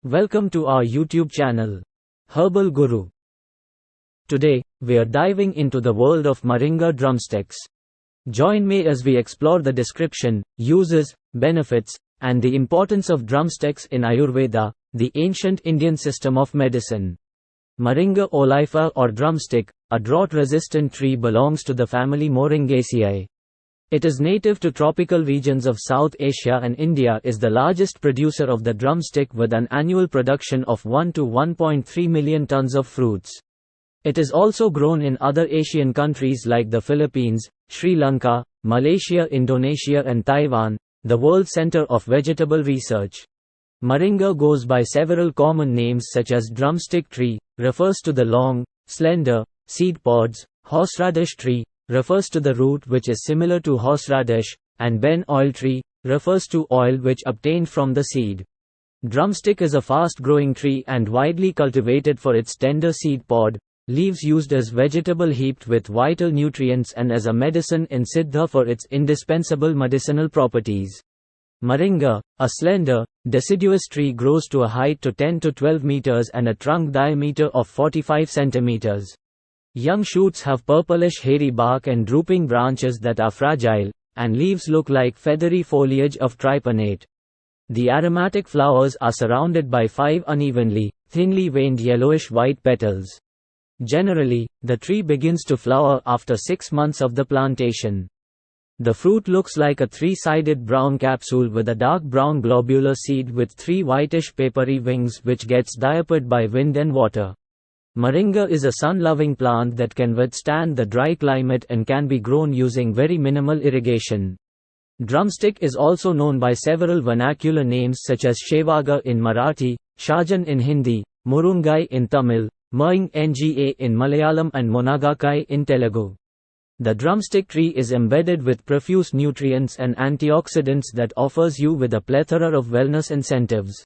Welcome to our YouTube channel, HerbalGuru. Today, we are diving into the world of Moringa drumsticks. Join me as we explore the description, uses, benefits, and the importance of drumsticks in Ayurveda, the ancient Indian system of medicine. Moringa oleifera or drumstick, a drought-resistant tree, belongs to the family Moringaceae. It is native to tropical regions of South Asia, and India is the largest producer of the drumstick with an annual production of 1 to 1.3 million tons of fruits. It is also grown in other Asian countries like the Philippines, Sri Lanka, Malaysia, Indonesia and Taiwan, the world center of vegetable research. Moringa goes by several common names such as drumstick tree, refers to the long, slender, seed pods; horseradish tree, refers to the root which is similar to horseradish; and ben oil tree, refers to oil which obtained from the seed. Drumstick is a fast-growing tree and widely cultivated for its tender seed pod, leaves used as vegetable heaped with vital nutrients, and as a medicine in Siddha for its indispensable medicinal properties. Moringa, a slender, deciduous tree, grows to a height to 10 to 12 meters and a trunk diameter of 45 centimeters. Young shoots have purplish hairy bark and drooping branches that are fragile, and leaves look like feathery foliage of tripinnate. The aromatic flowers are surrounded by 5 unevenly, thinly veined yellowish-white petals. Generally, the tree begins to flower after 6 months of the plantation. The fruit looks like a 3-sided brown capsule with a dark brown globular seed with 3 whitish papery wings which gets diapered by wind and water. Moringa is a sun-loving plant that can withstand the dry climate and can be grown using very minimal irrigation. Drumstick is also known by several vernacular names such as Shevaga in Marathi, Shajan in Hindi, Murungai in Tamil, Moringa in Malayalam and Monagakai in Telugu. The drumstick tree is embedded with profuse nutrients and antioxidants that offers you with a plethora of wellness incentives.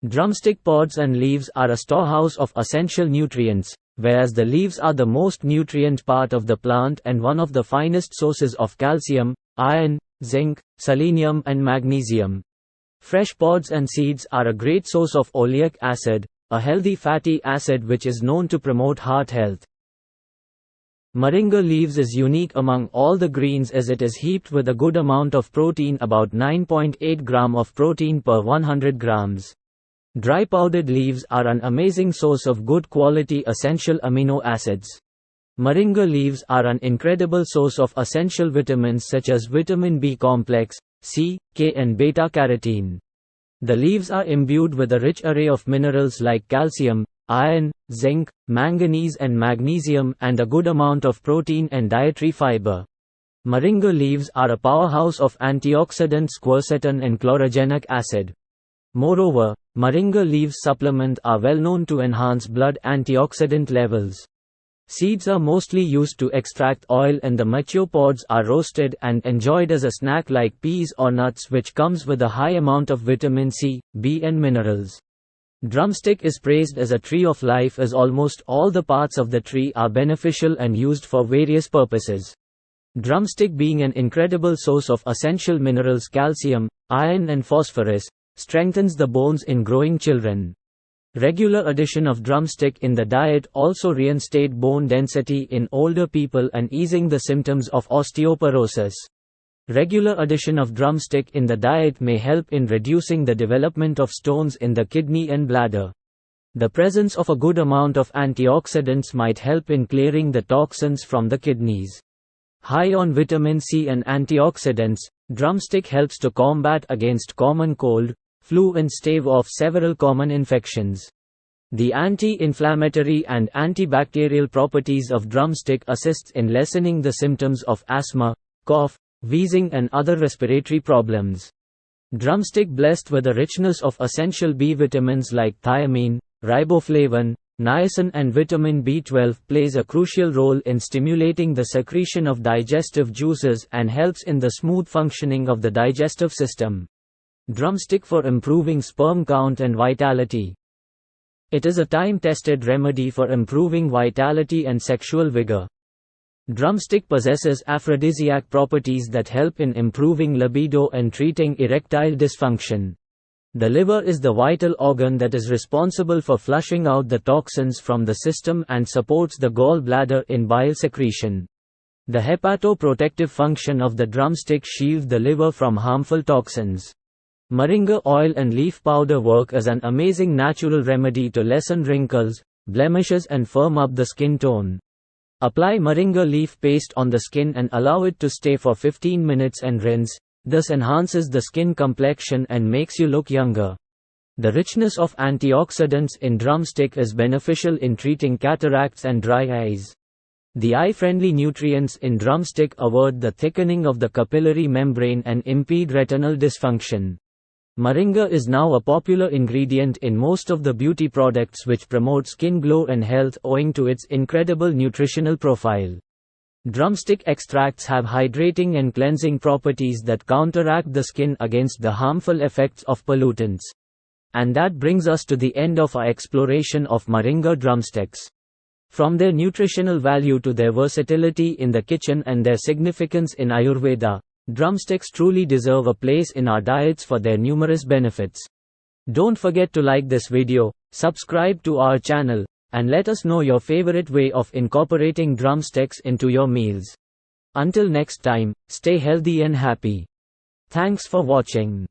Drumstick pods and leaves are a storehouse of essential nutrients, whereas the leaves are the most nutrient part of the plant and one of the finest sources of calcium, iron, zinc, selenium and magnesium. Fresh pods and seeds are a great source of oleic acid, a healthy fatty acid which is known to promote heart health. Moringa leaves is unique among all the greens as it is heaped with a good amount of protein, about 9.8 gram of protein per 100 grams. Dry powdered leaves are an amazing source of good quality essential amino acids. Moringa leaves are an incredible source of essential vitamins such as vitamin B complex, C, K and beta-carotene. The leaves are imbued with a rich array of minerals like calcium, iron, zinc, manganese and magnesium, and a good amount of protein and dietary fiber. Moringa leaves are a powerhouse of antioxidants, quercetin and chlorogenic acid. Moreover, moringa leaves supplement are well known to enhance blood antioxidant levels. Seeds are mostly used to extract oil and the mature pods are roasted and enjoyed as a snack like peas or nuts, which comes with a high amount of vitamin C, B and minerals. Drumstick is praised as a tree of life as almost all the parts of the tree are beneficial and used for various purposes. Drumstick being an incredible source of essential minerals calcium, iron and phosphorus, strengthens the bones in growing children. Regular addition of drumstick in the diet also reinstate bone density in older people and easing the symptoms of osteoporosis. Regular addition of drumstick in the diet may help in reducing the development of stones in the kidney and bladder. The presence of a good amount of antioxidants might help in clearing the toxins from the kidneys. High on vitamin C and antioxidants, drumstick helps to combat against common cold, flu and stave off several common infections. The anti-inflammatory and antibacterial properties of drumstick assists in lessening the symptoms of asthma, cough, wheezing and other respiratory problems. Drumstick blessed with a richness of essential B vitamins like thiamine, riboflavin, niacin and vitamin B12 plays a crucial role in stimulating the secretion of digestive juices and helps in the smooth functioning of the digestive system. Drumstick for improving sperm count and vitality. It is a time-tested remedy for improving vitality and sexual vigor. Drumstick possesses aphrodisiac properties that help in improving libido and treating erectile dysfunction. The liver is the vital organ that is responsible for flushing out the toxins from the system and supports the gallbladder in bile secretion. The hepatoprotective function of the drumstick shields the liver from harmful toxins. Moringa oil and leaf powder work as an amazing natural remedy to lessen wrinkles, blemishes and firm up the skin tone. Apply moringa leaf paste on the skin and allow it to stay for 15 minutes and rinse. This enhances the skin complexion and makes you look younger. The richness of antioxidants in drumstick is beneficial in treating cataracts and dry eyes. The eye-friendly nutrients in drumstick avoid the thickening of the capillary membrane and impede retinal dysfunction. Moringa is now a popular ingredient in most of the beauty products which promote skin glow and health owing to its incredible nutritional profile. Drumstick extracts have hydrating and cleansing properties that counteract the skin against the harmful effects of pollutants. And that brings us to the end of our exploration of Moringa drumsticks. From their nutritional value to their versatility in the kitchen and their significance in Ayurveda, drumsticks truly deserve a place in our diets for their numerous benefits. Don't forget to like this video, subscribe to our channel, and let us know your favorite way of incorporating drumsticks into your meals. Until next time, stay healthy and happy. Thanks for watching.